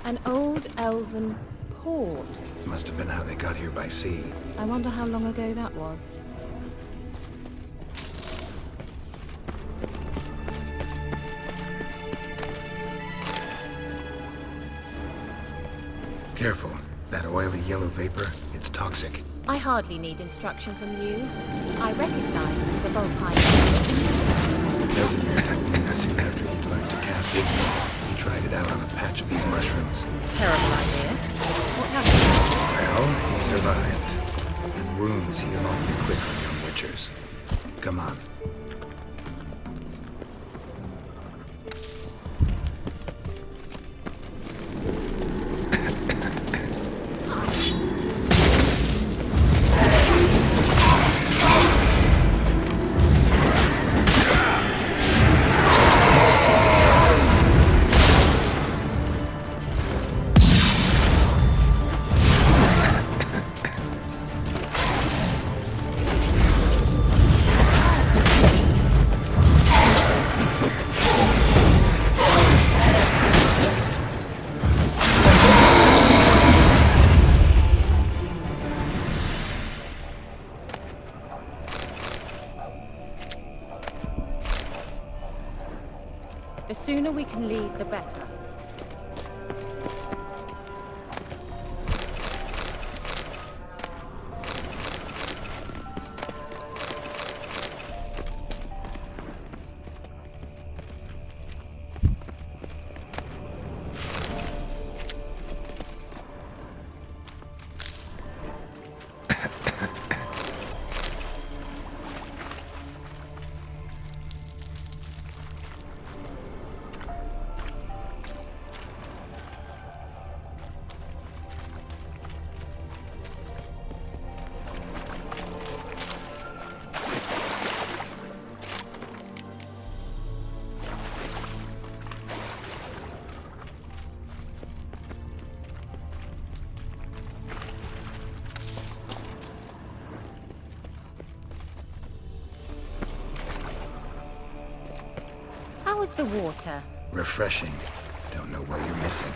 An old elven port. Must have been how they got here by sea. I wonder how long ago that was. Careful. That oily yellow vapor, it's toxic. I hardly need instruction from you. I recognized the Volpine. Casimir, soon after he'd learned to cast it, he tried it out on a patch of these mushrooms. Terrible idea. What happened? Well, he survived. And wounds heal awfully quick on young witchers. Come on. The sooner we can leave, the better. How was the water? Refreshing. Don't know what you're missing.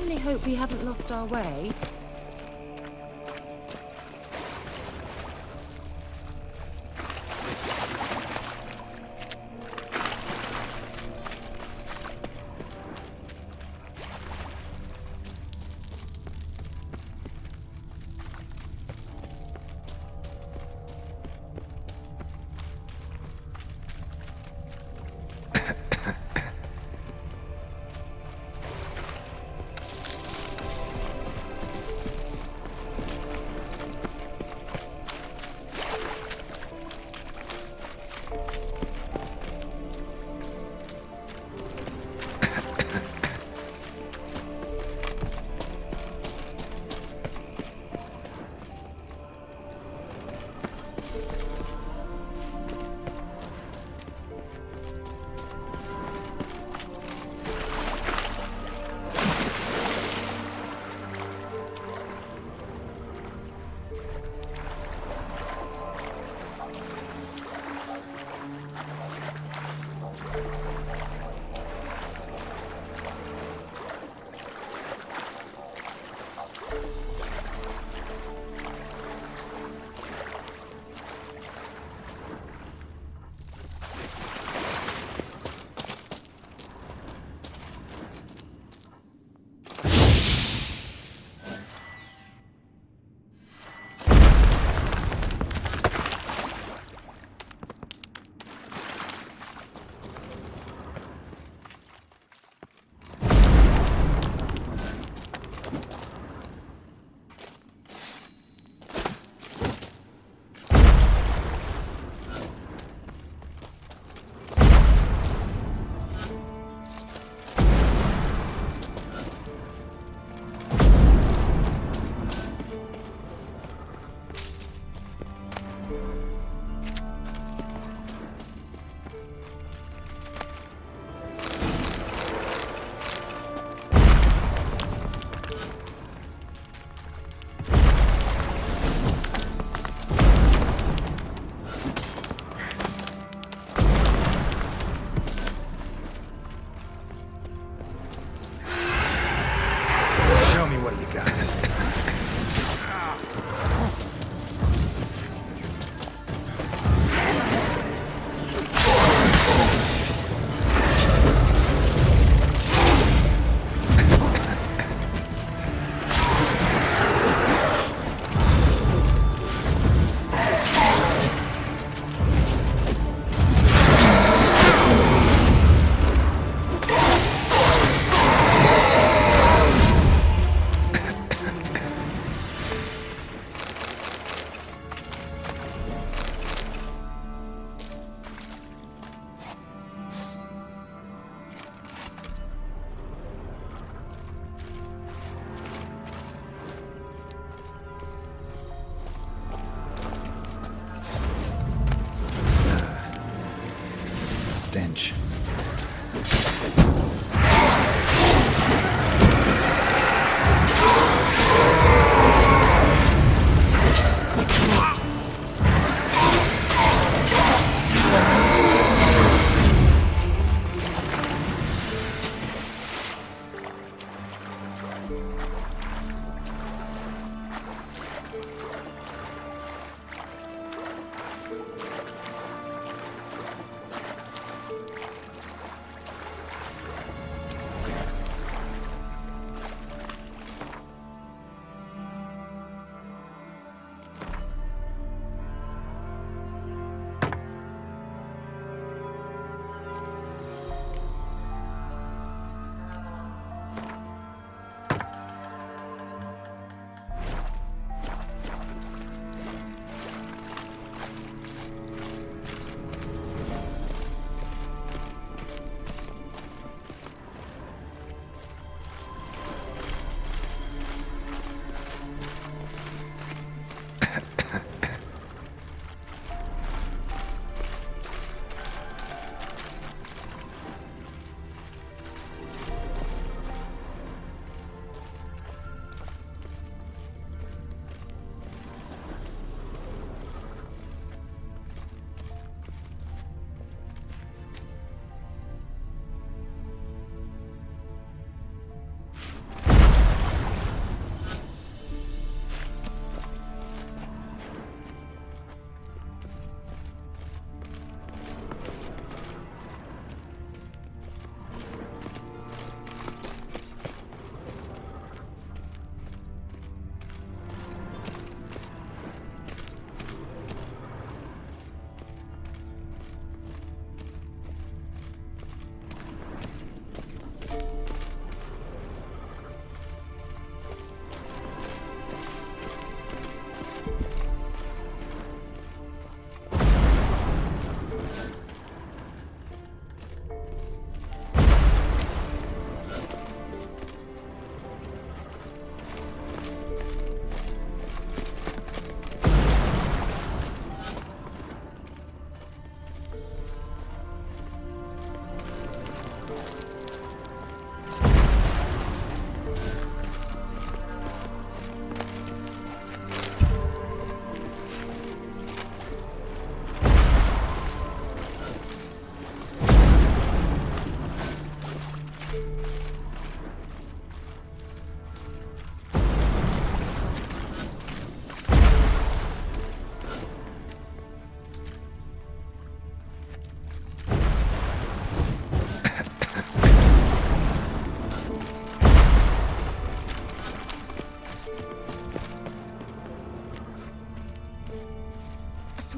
certainly hope we haven't lost our way. stench.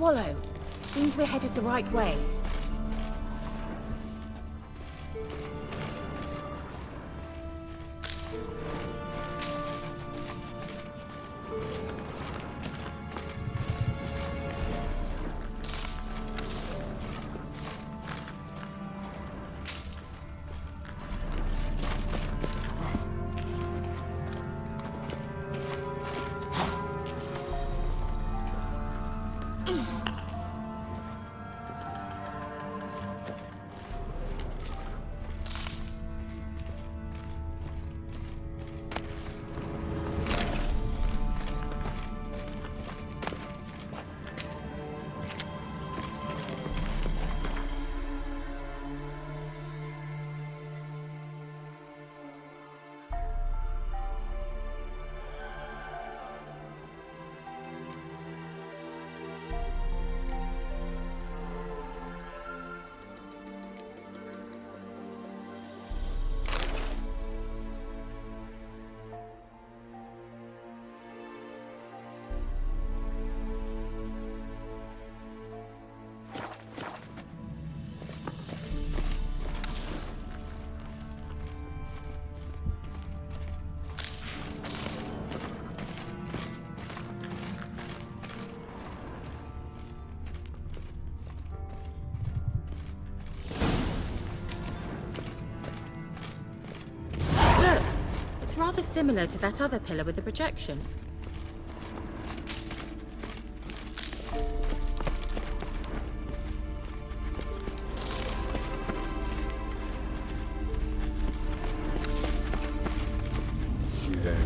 swallow. Seems we're headed the right way. It's rather similar to that other pillar with the projection. Ciri,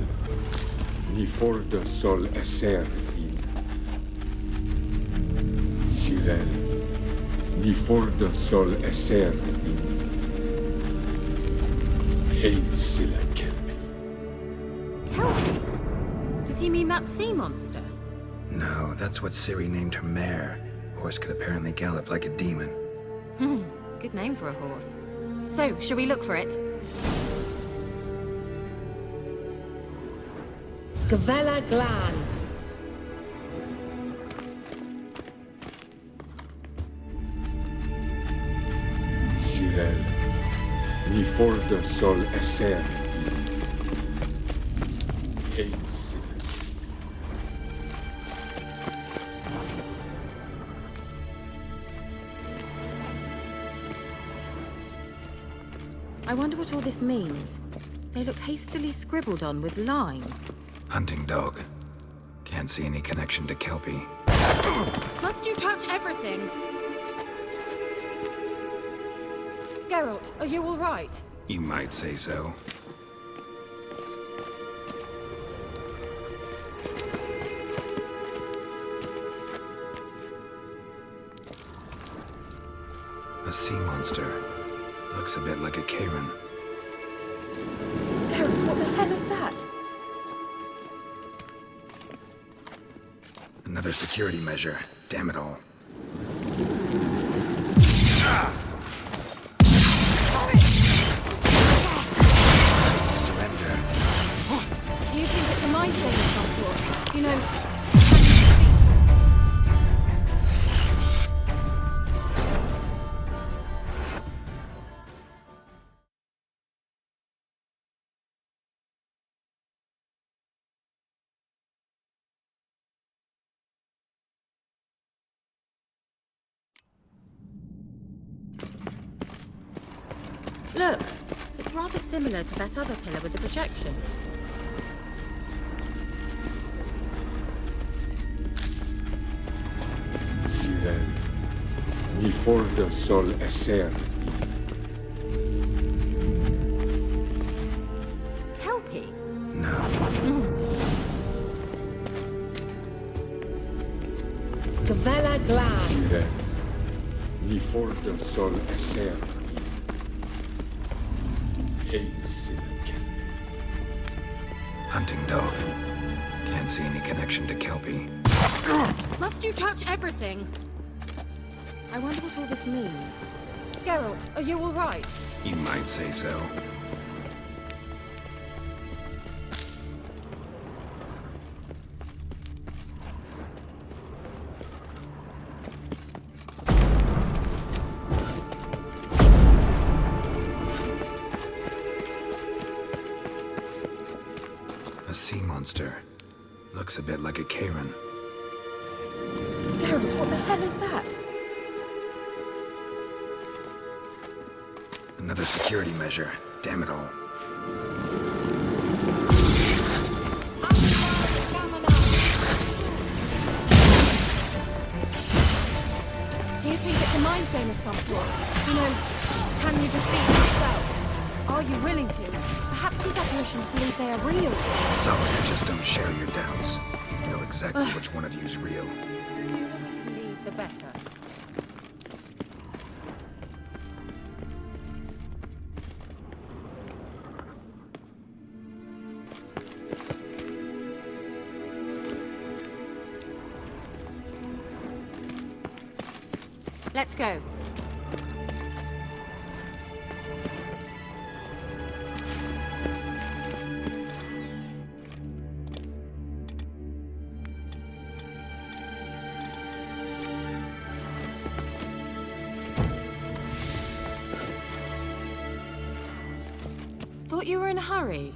ni for de sol esser il. Ciri, ni for de sol esser il. Ei sila kelpi. Kelpie? Does he mean that sea monster? No, that's what Ciri named her mare. Horse could apparently gallop like a demon. Good name for a horse. So, shall we look for it? Gavella Glan. Ciri, ni for de sol esser il. Ei sila. I wonder what all this means. They look hastily scribbled on with lime. Hunting dog. Can't see any connection to Kelpie. Must you touch everything? Geralt, are you all right? You might say so. A sea monster. Looks a bit like a Karen. Geralt, what the hell is that? Another security measure. Damn it all. Surrender. Do you think it's a mind thing of some sort? You know, look, it's rather similar to that other pillar with the projection. Ciri, ni for de sol esser il. Kelpie? No. Gavella Glan. Ciri, ni for de sol esser il. Ei sila kelpi. Hunting dog. Can't see any connection to Kelpie. Must you touch everything? I wonder what all this means. Geralt, are you all right? You might say so. looks a bit like a Karen. Geralt, what the hell is that? Another security measure. Damn it all. Do you think it's a mind game of some sort? You know, can you defeat yourself? Are you willing to? Perhaps these apparitions believe they are real. Solid, just don't share your doubts. You know exactly which one of you's real. The sooner we can leave, the better. Let's go. Thought you were in a hurry.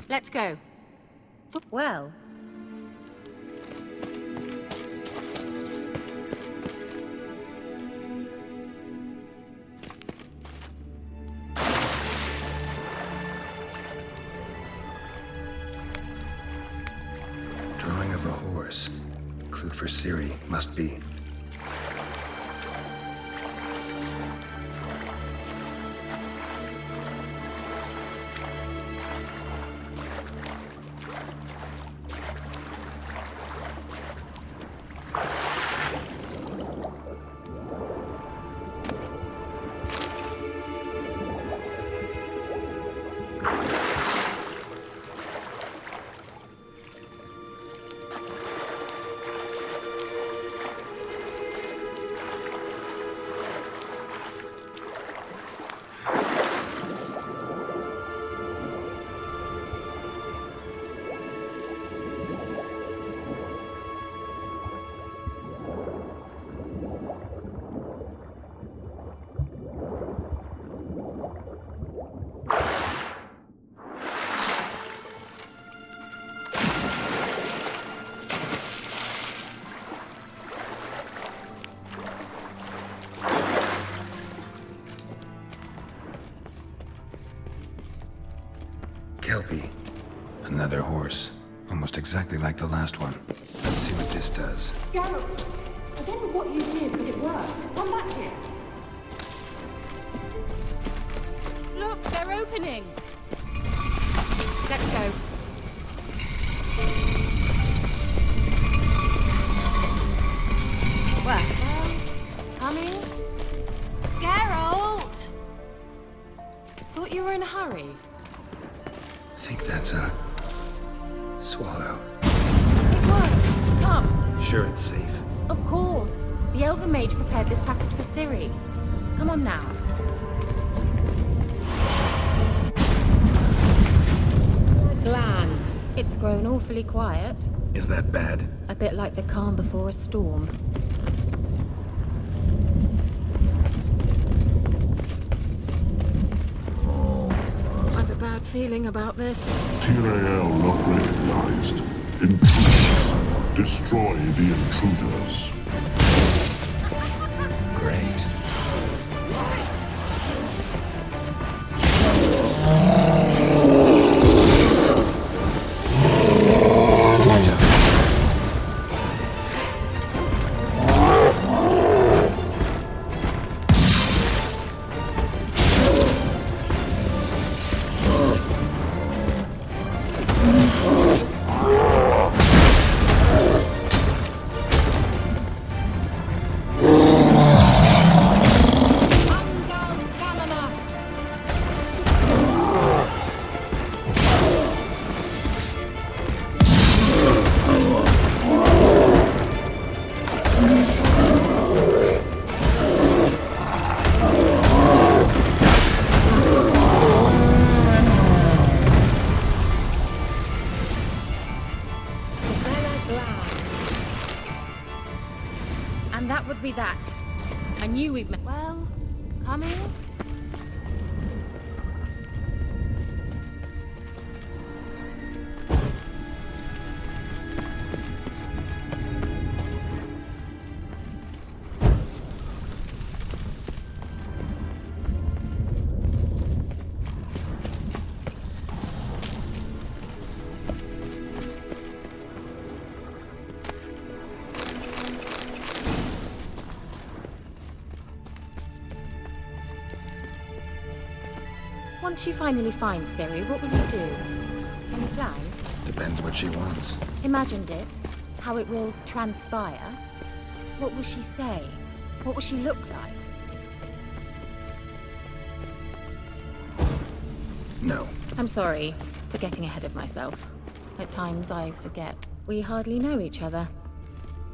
Let's go. Well, Drawing of a horse. Clue for Ciri. Must be. Kelpie. Another horse. Almost exactly like the last one. Let's see what this does. Geralt, I don't know what you did, but it worked. Come back here. Look, they're opening. Let's go. hurry. I think that's a swallow. It worked. Come. Sure it's safe. Of course. The Elven Mage prepared this passage for Ciri. Come on now. Glan. It's grown awfully quiet. Is that bad? A bit like the calm before a storm. I've a bad feeling about this. Ciri not recognized. Intrude. Destroy the intruders. Great. And that would be that. I knew we'd met. Well, coming? Once you finally find Ciri, what will you do? Any plans? Depends what she wants. Imagined it? How it will transpire? What will she say? What will she look like? No. I'm sorry for getting ahead of myself. At times I forget. We hardly know each other.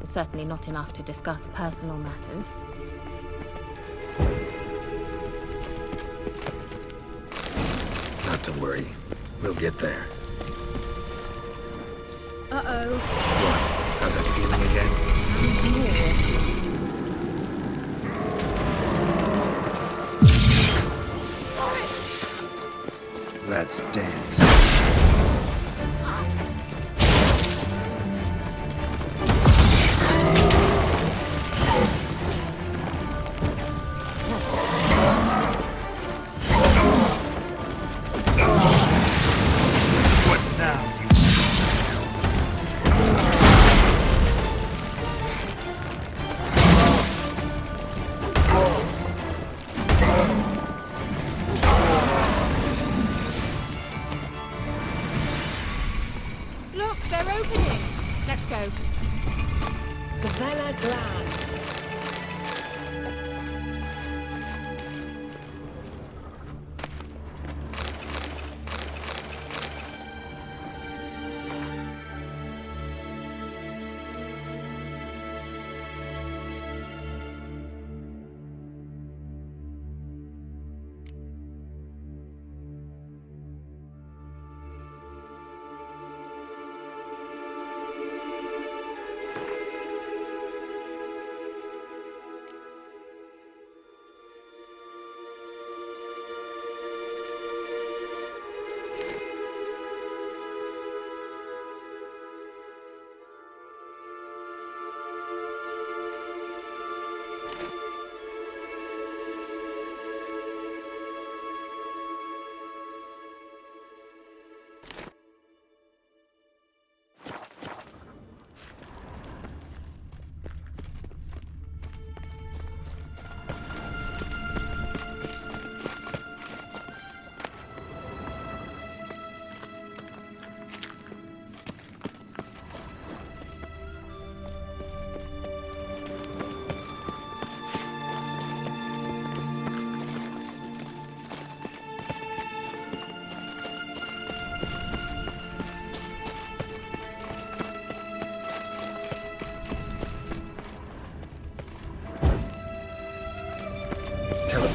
Certainly not enough to discuss personal matters. Not to worry. We'll get there. Uh-oh. What? Got that feeling again? Let's dance.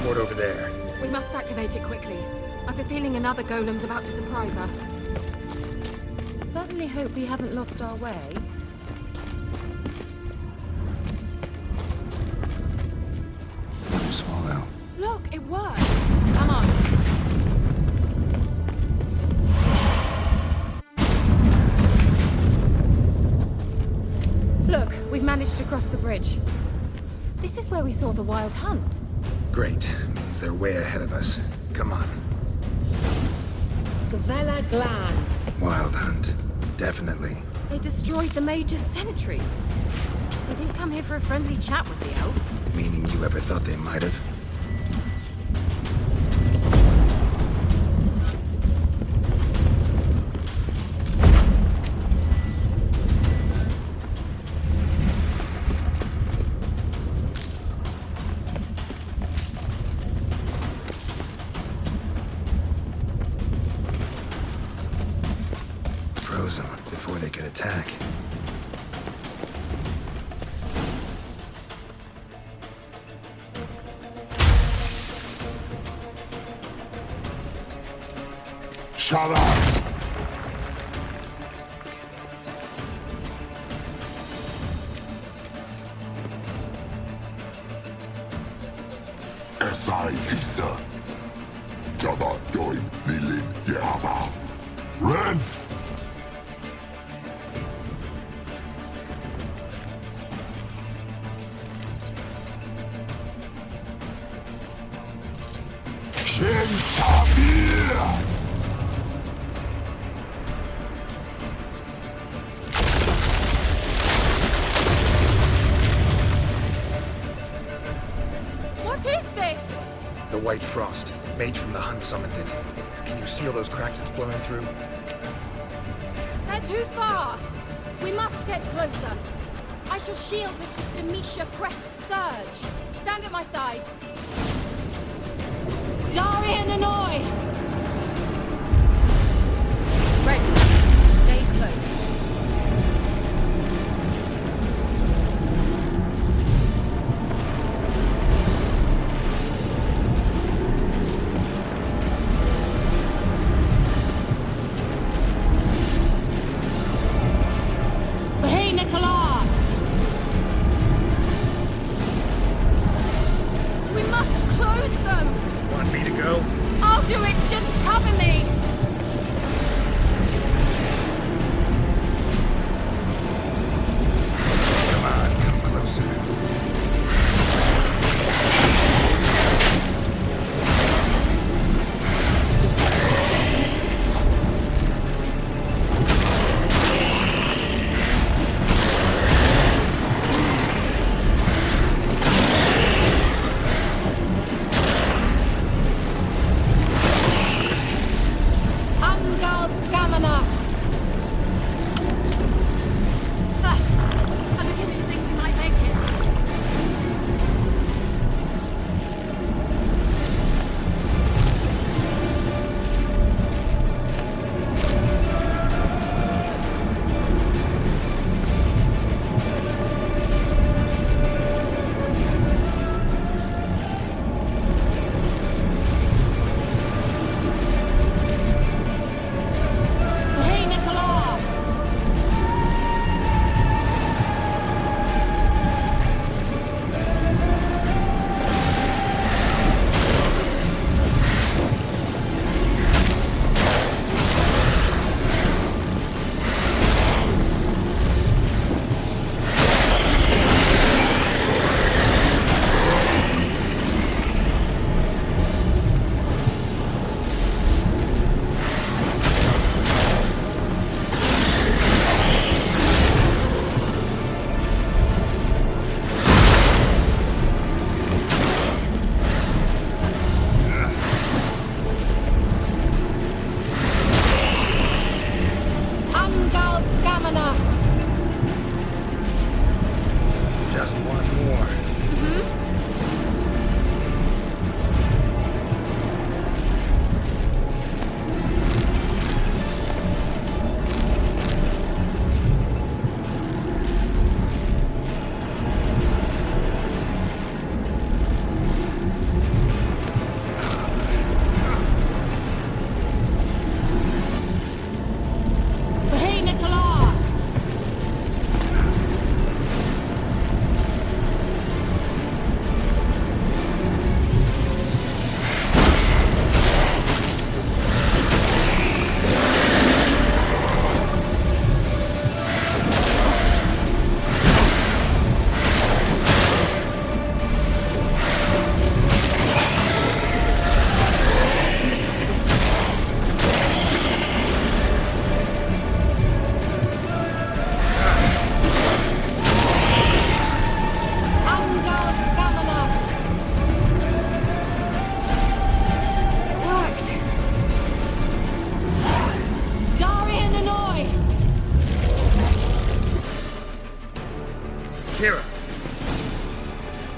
port over there. We must activate it quickly. I've a feeling another golem's about to surprise us. Certainly hope we haven't lost our way. Let me swallow. Look, it worked! Come on. Look, we've managed to cross the bridge. This is where we saw the wild hunt. Great. Means they're way ahead of us. Come on. Gavella Glan. Wild hunt. Definitely. They destroyed the Major's sentries. They didn't come here for a friendly chat with the elf. Meaning you ever thought they might have? Froze them before they could attack. Shut up! S.I. Lisa. Jabba doin Nilin Yahaba. Ren! Shin Tabir! What is this? The White Frost. Mage from the hunt summoned it. Can you seal those cracks it's blowing through? They're too far. We must get closer. I shall shield us with Demetia Crest Surge. Stand at my side. Darian and Oi! Ready. Stay close. Hey, Nicola! We must close them! Want me to go? I'll do it! Just cover me! Come on, come closer. Angal Scamina! I begin to think we might make it. Hey, Nicola! Angal Scamina! Just one more.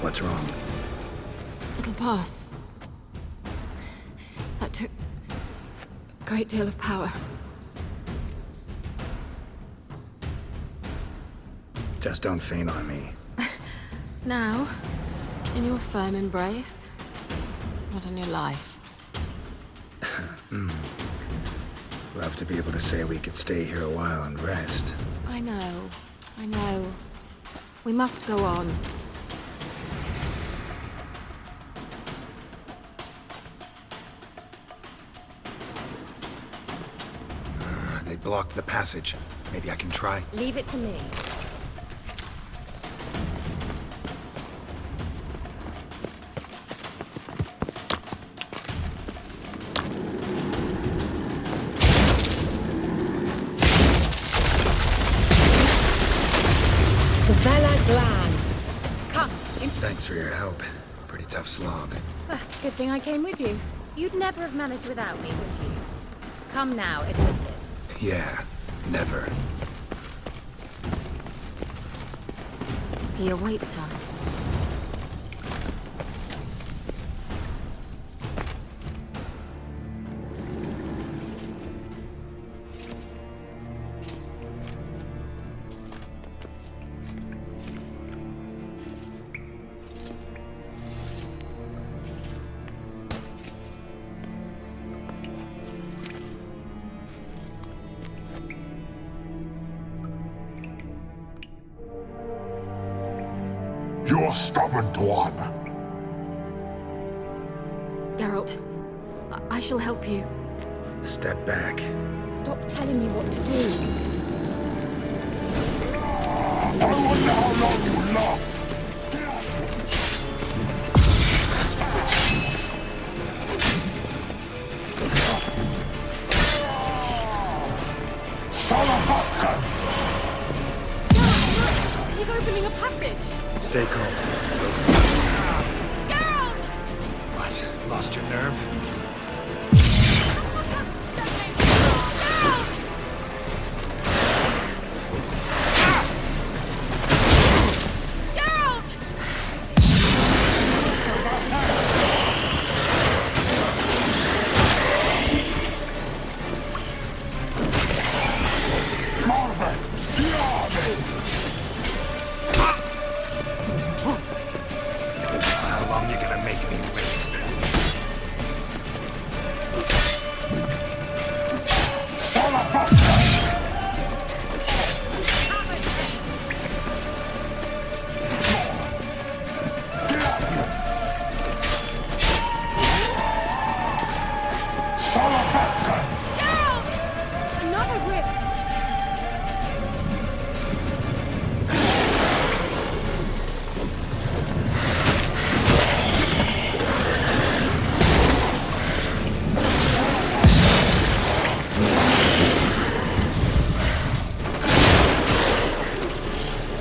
What's wrong? It'll pass. That took a great deal of power. Just don't faint on me. Now, in your firm embrace, not in your life. Love to be able to say we could stay here a while and rest. I know. We must go on. They blocked the passage. Maybe I can try. Leave it to me. Come. Thanks for your help. Pretty tough slog. Good thing I came with you. You'd never have managed without me, would you? Come now, admit it. Yeah, never. He awaits us. You're stubborn one. Geralt, I shall help you. Step back. Stop telling me what to do. I wonder how long you last. He's opening a passage! Stay calm. Focus. Geralt! What? Lost your nerve? Geralt! Geralt! Marvin! How long you gonna make me wait? Geralt! Another rift!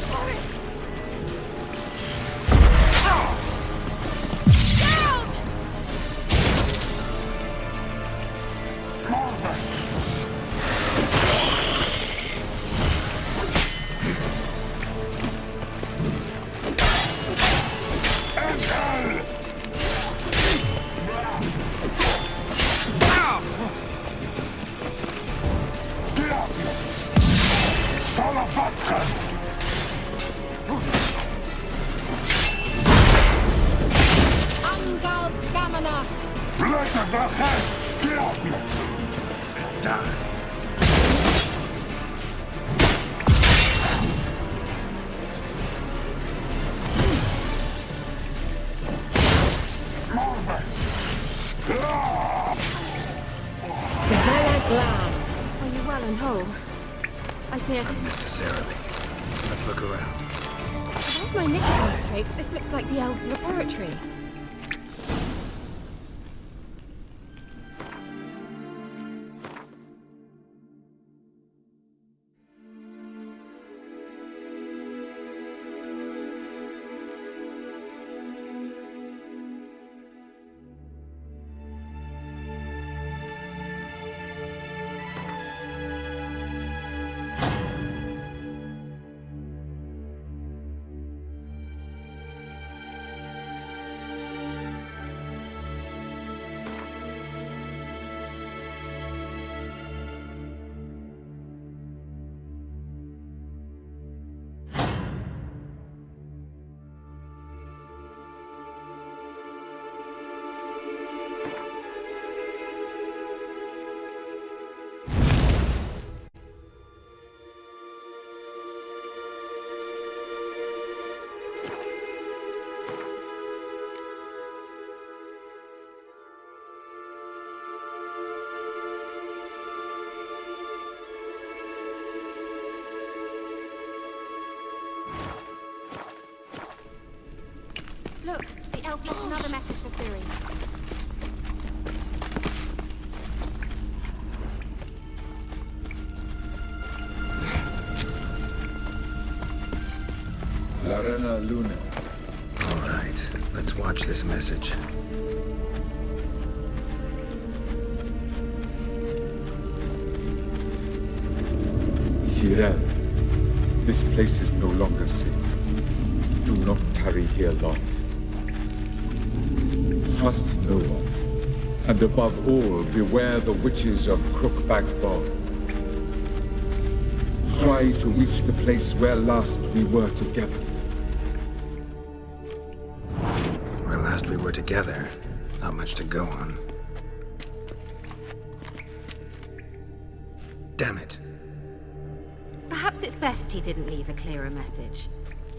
Boris! Geralt! Angal Stamina! Die. Are you well and whole? I feared. Unnecessarily. Let's look around. If my knickers on straight, this looks like the elves' laboratory. Look, the elf left another message for Ciri. Larena Luna. All right, let's watch this message. Geralt, this place is no longer safe. Do not tarry here long. Trust no one. And above all, beware the witches of Crookback Bog. Try to reach the place where last we were together. Where last we were together, not much to go on. Damn it. Perhaps it's best he didn't leave a clearer message.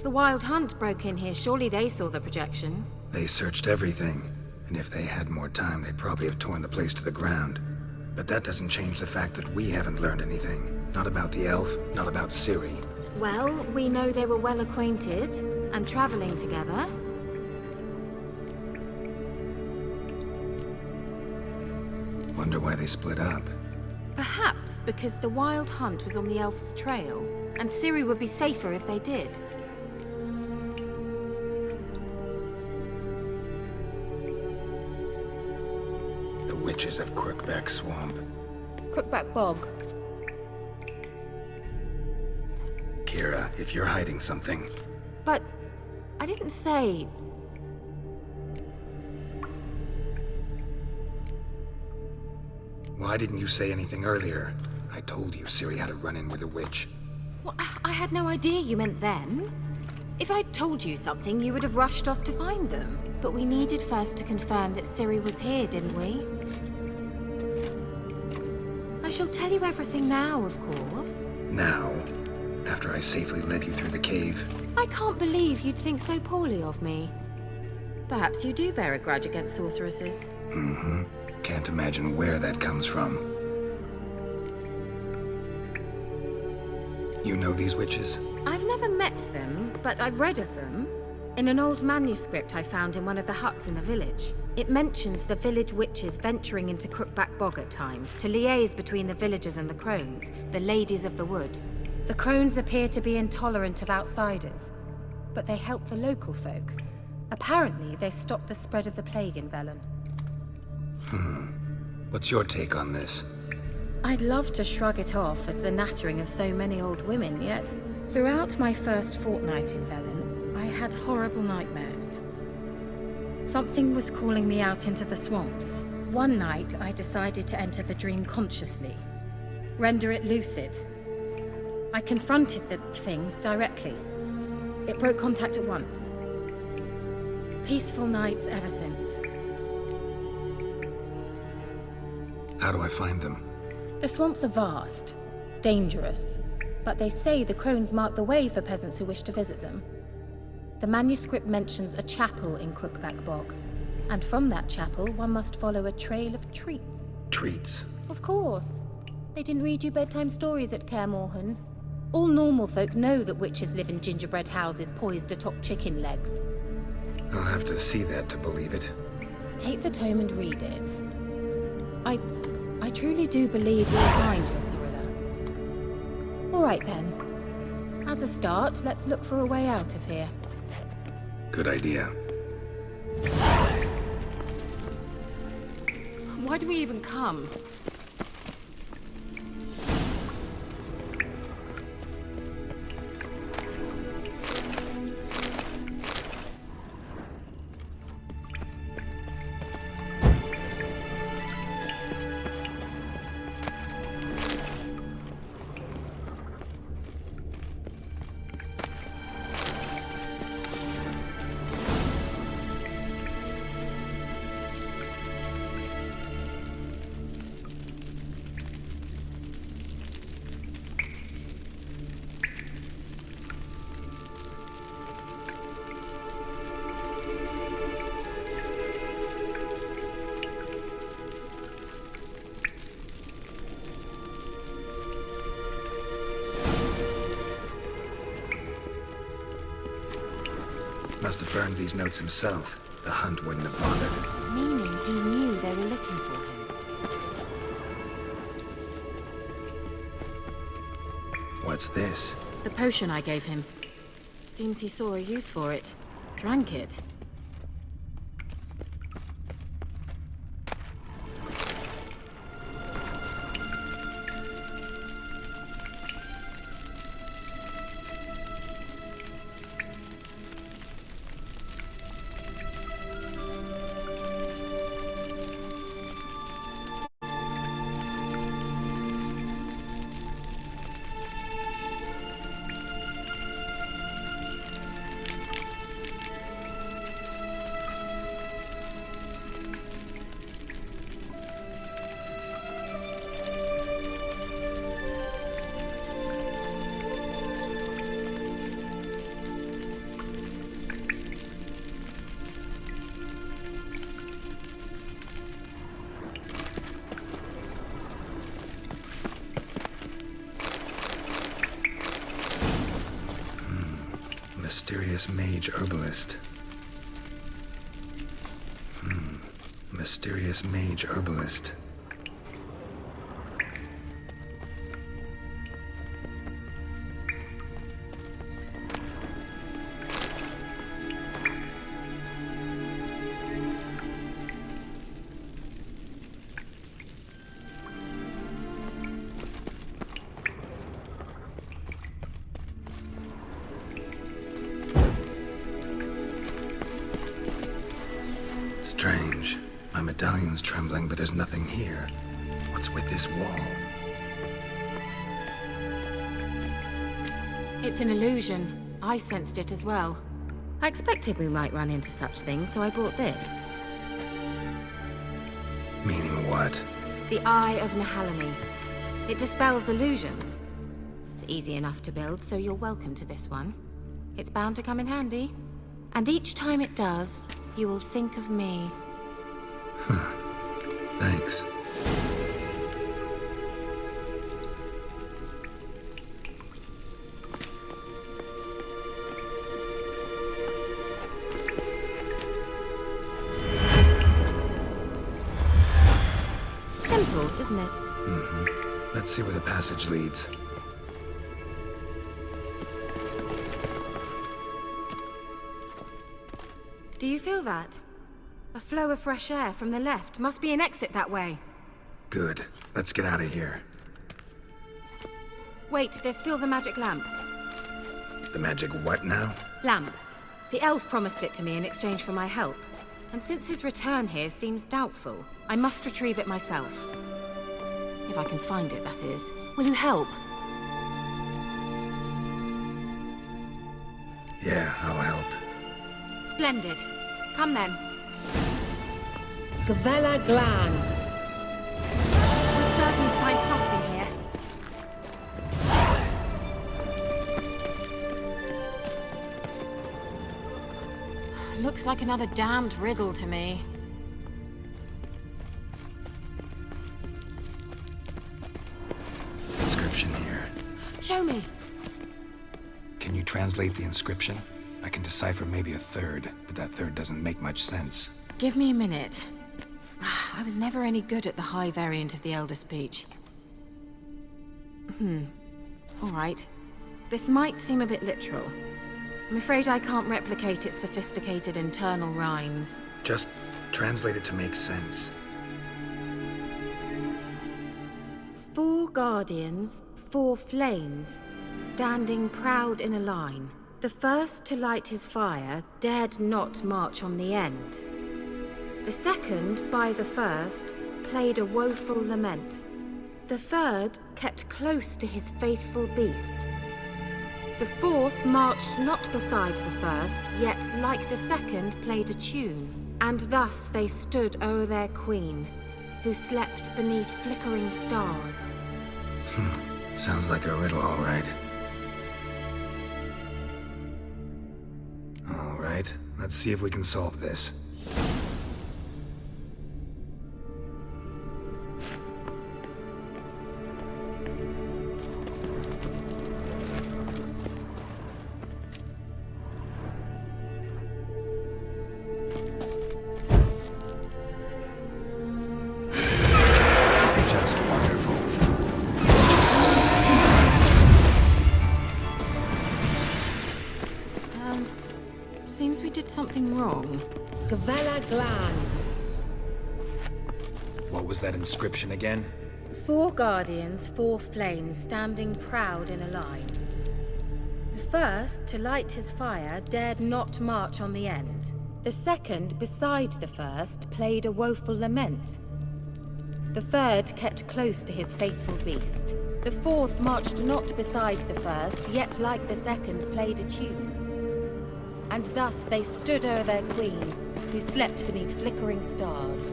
The Wild Hunt broke in here. Surely they saw the projection. They searched everything, and if they had more time, they'd probably have torn the place to the ground. But that doesn't change the fact that we haven't learned anything. Not about the elf, not about Ciri. Well, we know they were well acquainted and traveling together. Wonder why they split up. Perhaps because the Wild Hunt was on the elf's trail, and Ciri would be safer if they did. The witches of Crookback Swamp. Crookback Bog. Kira, if you're hiding something, But I didn't say... why didn't you say anything earlier? I told you Ciri had a run-in with a witch. Well, I had no idea you meant them. If I'd told you something, you would have rushed off to find them. But we needed first to confirm that Ciri was here, didn't we? I shall tell you everything now, of course. Now, after I safely led you through the cave. I can't believe you'd think so poorly of me. Perhaps you do bear a grudge against sorceresses. Mm-hmm. Can't imagine where that comes from. You know these witches? I've never met them, but I've read of them. In an old manuscript I found in one of the huts in the village. It mentions the village witches venturing into Crookback Bog at times to liaise between the villagers and the crones, the ladies of the wood. The crones appear to be intolerant of outsiders, but they help the local folk. Apparently, they stopped the spread of the plague in Velen. What's your take on this? I'd love to shrug it off as the nattering of so many old women, yet throughout my first fortnight in Velen, I had horrible nightmares. Something was calling me out into the swamps. One night, I decided to enter the dream consciously, render it lucid. I confronted the thing directly. It broke contact at once. Peaceful nights ever since. How do I find them? The swamps are vast, dangerous, but they say the crones mark the way for peasants who wish to visit them. The manuscript mentions a chapel in Crookback Bog, and from that chapel one must follow a trail of treats. Treats? Of course. They didn't read you bedtime stories at Kaer Morhen. All normal folk know that witches live in gingerbread houses poised atop chicken legs. I'll have to see that to believe it. Take the tome and read it. I truly do believe you'll find your Cirilla. All right then. As a start, let's look for a way out of here. Good idea. Why do we even come? must have burned these notes himself. The hunt wouldn't have bothered. Meaning he knew they were looking for him. What's this? The potion I gave him. Seems he saw a use for it. Drank it. Mysterious mage herbalist. Mysterious mage herbalist. Strange. My medallion's trembling, but there's nothing here. What's with this wall? It's an illusion. I sensed it as well. I expected we might run into such things, so I brought this. Meaning what? The Eye of Nehaleni. It dispels illusions. It's easy enough to build, so you're welcome to this one. It's bound to come in handy. And each time it does, you will think of me. Thanks. Simple, isn't it? Let's see where the passage leads. Do you feel that? A flow of fresh air from the left. Must be an exit that way. Good. Let's get out of here. Wait, there's still the magic lamp. The magic what now? Lamp. The elf promised it to me in exchange for my help. And since his return here seems doubtful, I must retrieve it myself. If I can find it, that is. Will you help? Yeah, I'll help. Splendid. Come then. Gavella Glan. We're certain to find something here. Looks like another damned riddle to me. Inscription here. Show me. Can you translate the inscription? I can decipher maybe a third, but that third doesn't make much sense. Give me a minute. I was never any good at the high variant of the Elder Speech. All right. This might seem a bit literal. I'm afraid I can't replicate its sophisticated internal rhymes. Just translate it to make sense. 4 guardians, 4 flames, standing proud in a line. The first to light his fire dared not march on the end. The second, by the first, played a woeful lament. The third kept close to his faithful beast. The fourth marched not beside the first, yet like the second played a tune. And thus they stood o'er their queen, who slept beneath flickering stars. Sounds like a riddle, all right. All right, let's see if we can solve this. wrong. Gavella Glan. What was that inscription again? 4 guardians, 4 flames, standing proud in a line. The first, to light his fire, dared not march on the end. The second, beside the first, played a woeful lament. The third kept close to his faithful beast. The fourth marched not beside the first, yet like the second played a tune. And thus they stood o'er their queen, who slept beneath flickering stars.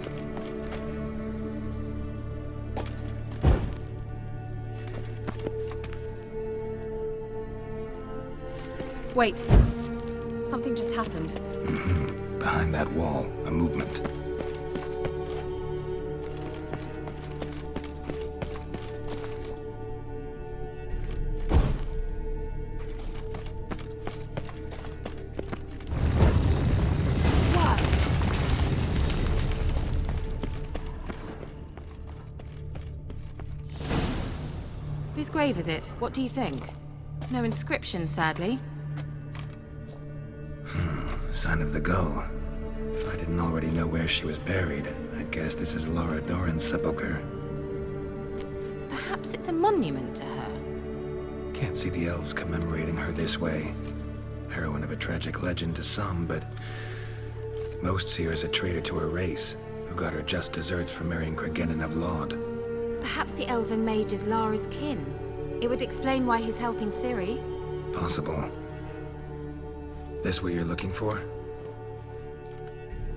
Wait. Something just happened. Behind that wall, a movement. Whose grave is it? What do you think? No inscription, sadly. Sign of the gull. If I didn't already know where she was buried, I'd guess this is Laura Doran's sepulcher. Perhaps it's a monument to her. Can't see the elves commemorating her this way. Heroine of a tragic legend to some, but most see her as a traitor to her race, who got her just deserts for marrying Cregennan of Laud. Perhaps the elven mage is Lara's kin. It would explain why he's helping Ciri. Possible. This what you're looking for?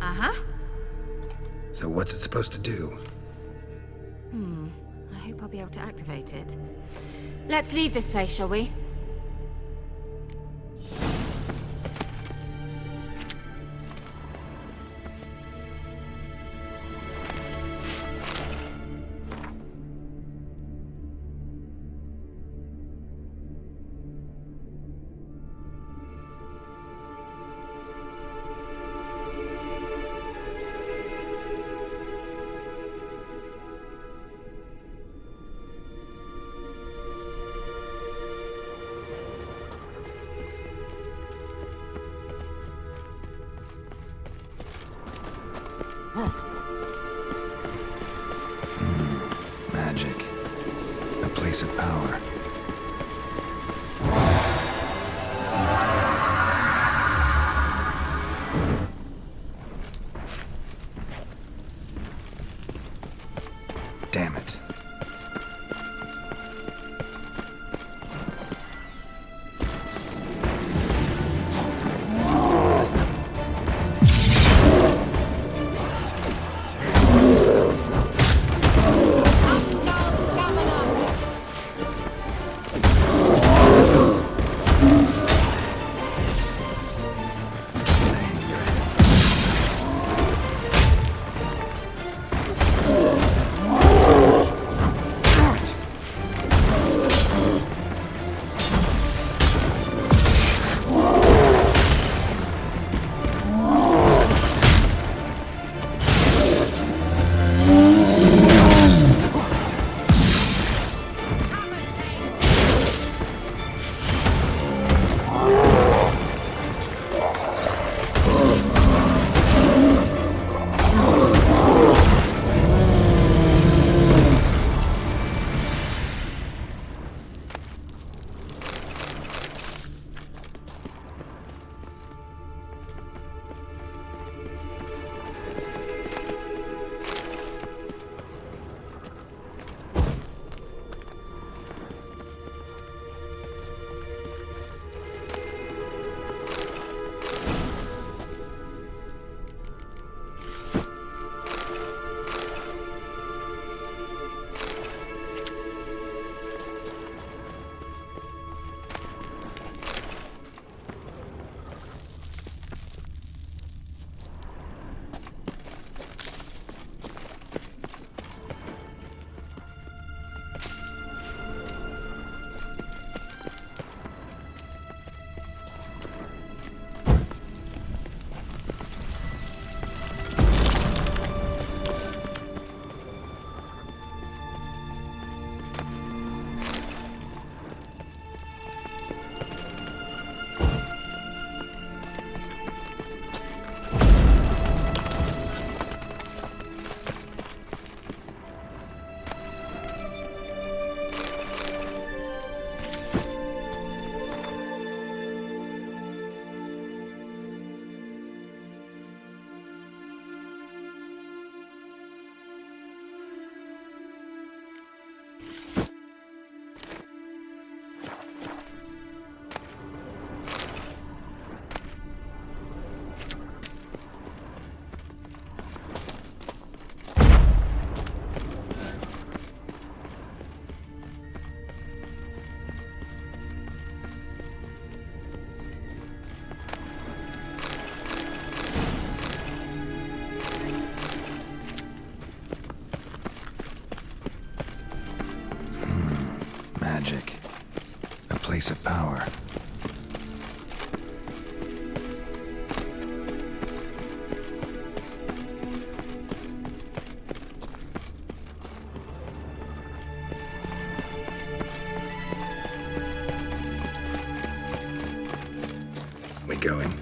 Uh-huh. So what's it supposed to do? I hope I'll be able to activate it. Let's leave this place, shall we? Magic. A place of power. Damn it. base of power. We going?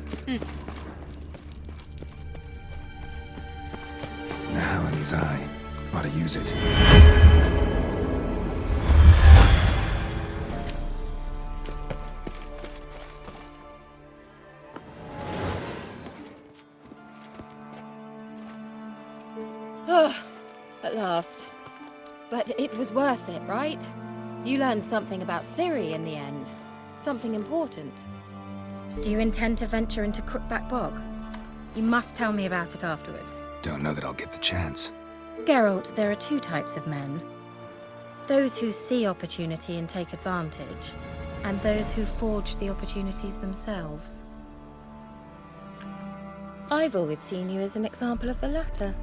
Now in his eye. Ought to use it. At last. But it was worth it, right? You learned something about Ciri in the end. Something important. Do you intend to venture into Crookback Bog? You must tell me about it afterwards. Don't know that I'll get the chance. Geralt, there are two types of men. Those who see opportunity and take advantage, and those who forge the opportunities themselves. I've always seen you as an example of the latter.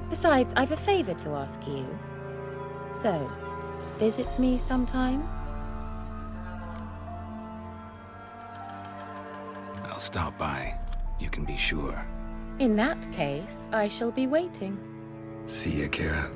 Besides, I've a favor to ask you. So, visit me sometime? I'll stop by. You can be sure. In that case, I shall be waiting. See ya, Kira.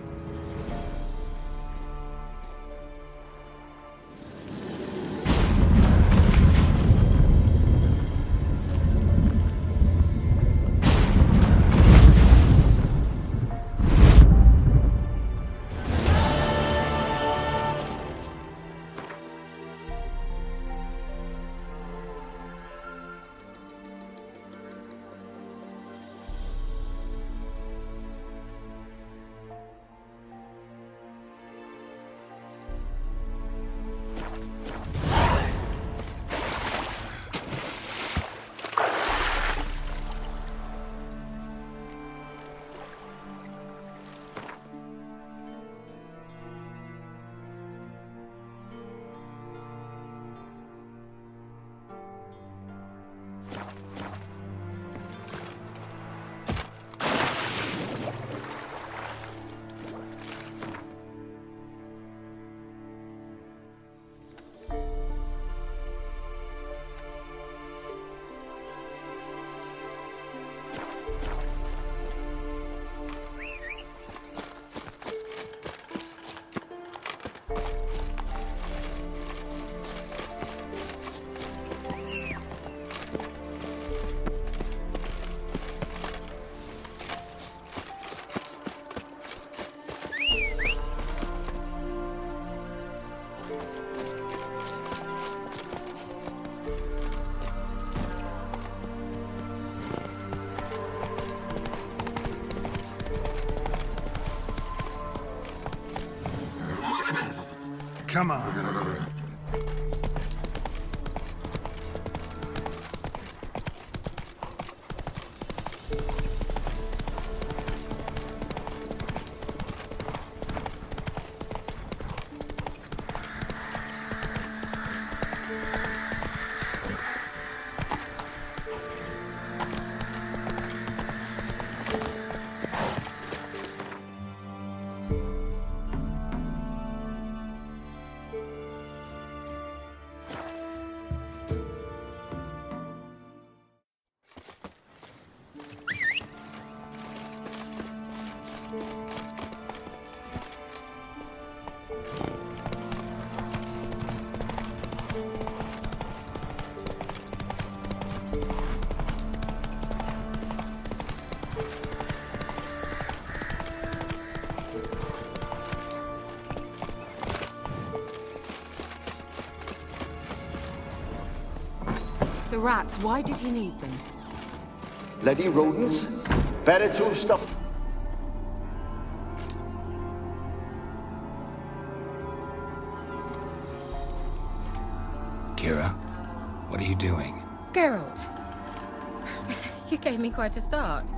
Come on. The rats, why did he need them? Bloody rodents. Better to stop. Kira, what are you doing? Geralt. You gave me quite a start.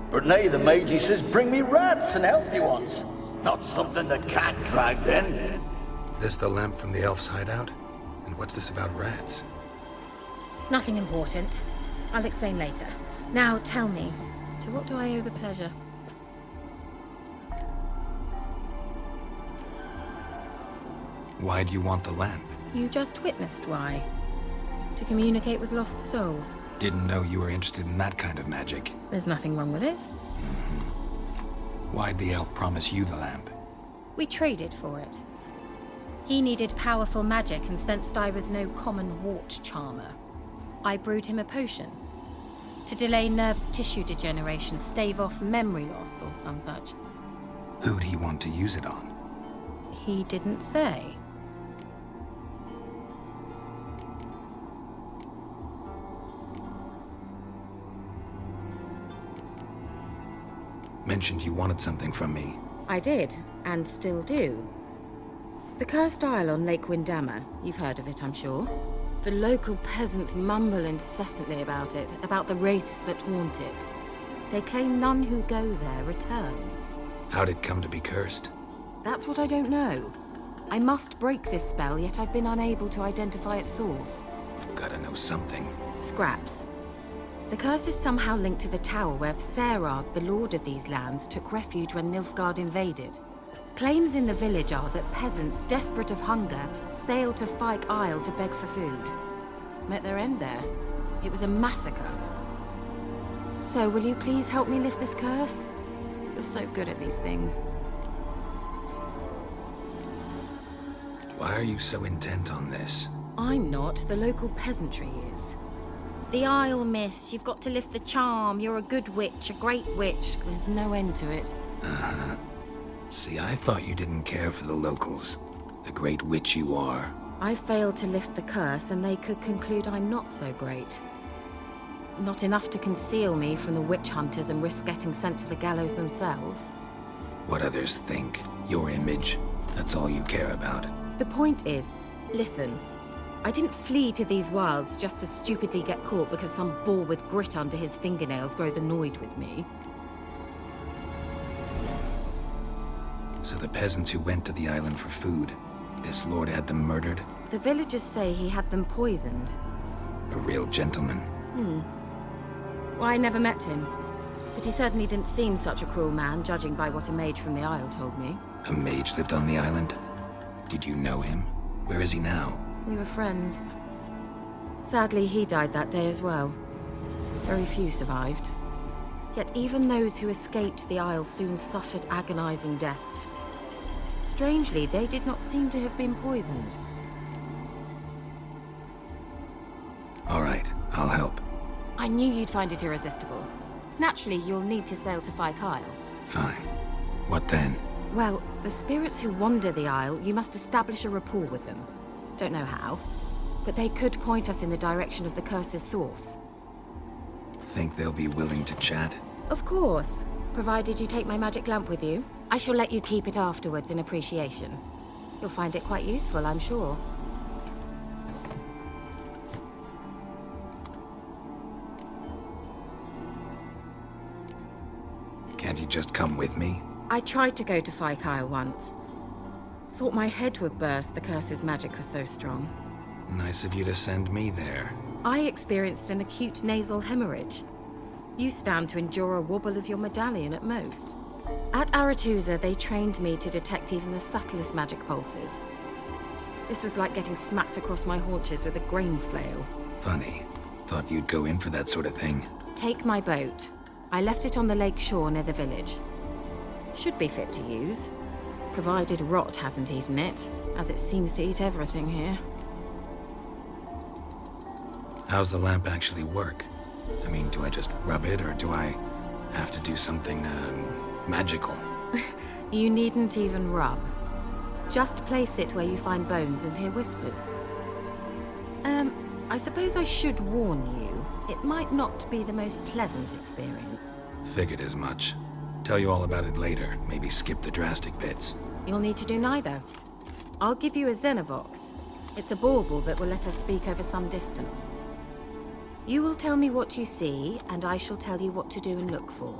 But nay, the mage says bring me rats and healthy ones. Not something the cat dragged in. This the lamp from the elf's hideout? And what's this about rats? Nothing important. I'll explain later. Now tell me, to what do I owe the pleasure? Why do you want the lamp? You just witnessed why. To communicate with lost souls. Didn't know you were interested in that kind of magic. There's nothing wrong with it. Why'd the elf promise you the lamp? We traded for it. He needed powerful magic and sensed I was no common wart charmer. I brewed him a potion. To delay nerves tissue degeneration, stave off memory loss or some such. Who'd he want to use it on? He didn't say. Mentioned you wanted something from me. I did, and still do. The cursed isle on Lake Windammer. You've heard of it, I'm sure. The local peasants mumble incessantly about it, about the wraiths that haunt it. They claim none who go there return. How'd it come to be cursed? That's what I don't know. I must break this spell, yet I've been unable to identify its source. Gotta know something. Scraps. The curse is somehow linked to the tower where Serag, the lord of these lands, took refuge when Nilfgaard invaded. Claims in the village are that peasants, desperate of hunger, sailed to Fyke Isle to beg for food. Met their end there. It was a massacre. So, will you please help me lift this curse? You're so good at these things. Why are you so intent on this? I'm not. The local peasantry is. The Isle, miss. You've got to lift the charm. You're a good witch, a great witch. There's no end to it. Uh-huh. See, I thought you didn't care for the locals. The great witch you are. I failed to lift the curse, and they could conclude I'm not so great. Not enough to conceal me from the witch hunters and risk getting sent to the gallows themselves. What others think. Your image. That's all you care about. The point is, listen. I didn't flee to these wilds just to stupidly get caught because some boar with grit under his fingernails grows annoyed with me. So the peasants who went to the island for food, this lord had them murdered? The villagers say he had them poisoned. A real gentleman. Well, I never met him. But he certainly didn't seem such a cruel man, judging by what a mage from the Isle told me. A mage lived on the island? Did you know him? Where is he now? We were friends. Sadly, he died that day as well. Very few survived. Yet even those who escaped the Isle soon suffered agonizing deaths. Strangely, they did not seem to have been poisoned. All right, I'll help. I knew you'd find it irresistible. Naturally, you'll need to sail to Fyke Isle. Fine. What then? Well, the spirits who wander the Isle, you must establish a rapport with them. Don't know how, but they could point us in the direction of the curse's source. Think they'll be willing to chat? Of course, provided you take my magic lamp with you. I shall let you keep it afterwards in appreciation. You'll find it quite useful, I'm sure. Can't you just come with me? I tried to go to Fyke Isle once. Thought my head would burst, the curse's magic was so strong. Nice of you to send me there. I experienced an acute nasal hemorrhage. You stand to endure a wobble of your medallion at most. At Aretusa, they trained me to detect even the subtlest magic pulses. This was like getting smacked across my haunches with a grain flail. Funny. Thought you'd go in for that sort of thing. Take my boat. I left it on the lake shore near the village. Should be fit to use. Provided rot hasn't eaten it, as it seems to eat everything here. How's the lamp actually work? I mean, do I just rub it, or do I have to do something, magical? You needn't even rub. Just place it where you find bones and hear whispers. I suppose I should warn you. It might not be the most pleasant experience. Figured as much. Tell you all about it later. Maybe skip the drastic bits. You'll need to do neither. I'll give you a Xenovox. It's a bauble that will let us speak over some distance. You will tell me what you see, and I shall tell you what to do and look for.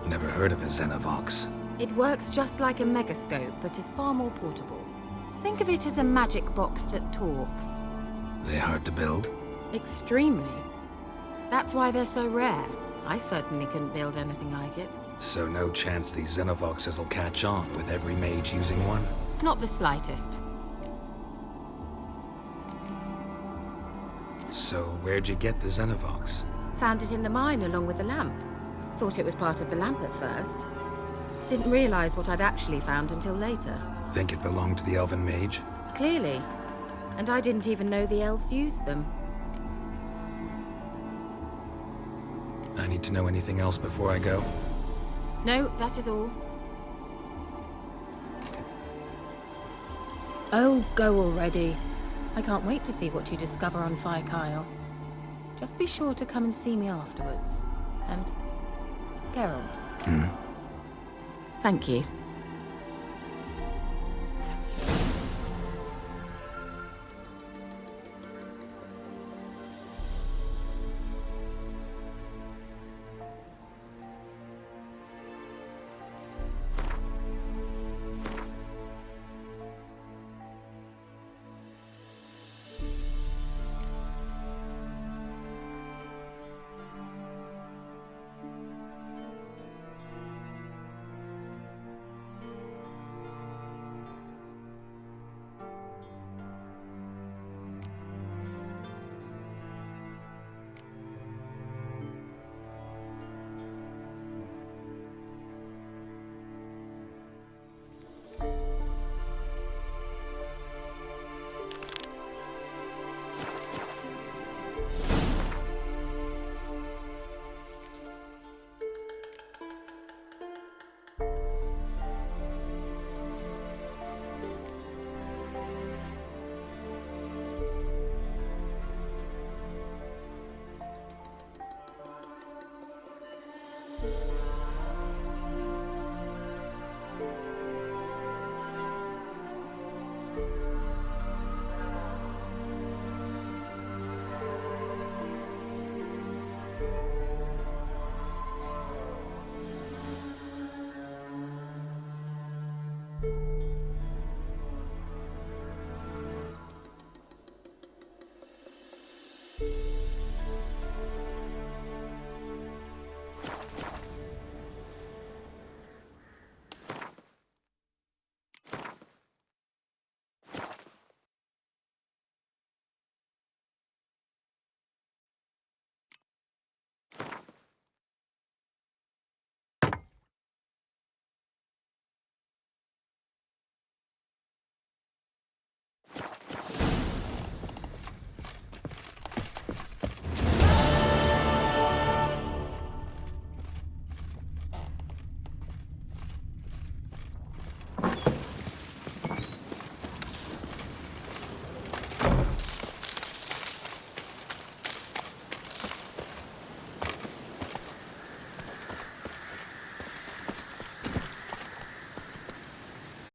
Never heard of a Xenovox. It works just like a megascope, but is far more portable. Think of it as a magic box that talks. They hard to build? Extremely. That's why they're so rare. I certainly couldn't build anything like it. So no chance these Xenovoxes will catch on with every mage using one? Not the slightest. So where'd you get the Xenovox? Found it in the mine along with the lamp. Thought it was part of the lamp at first. Didn't realize what I'd actually found until later. Think it belonged to the elven mage? Clearly. And I didn't even know the elves used them. I need to know anything else before I go? No, that is all. Oh, go already. I can't wait to see what you discover on Fire Kyle. Just be sure to come and see me afterwards. And Geralt. Thank you.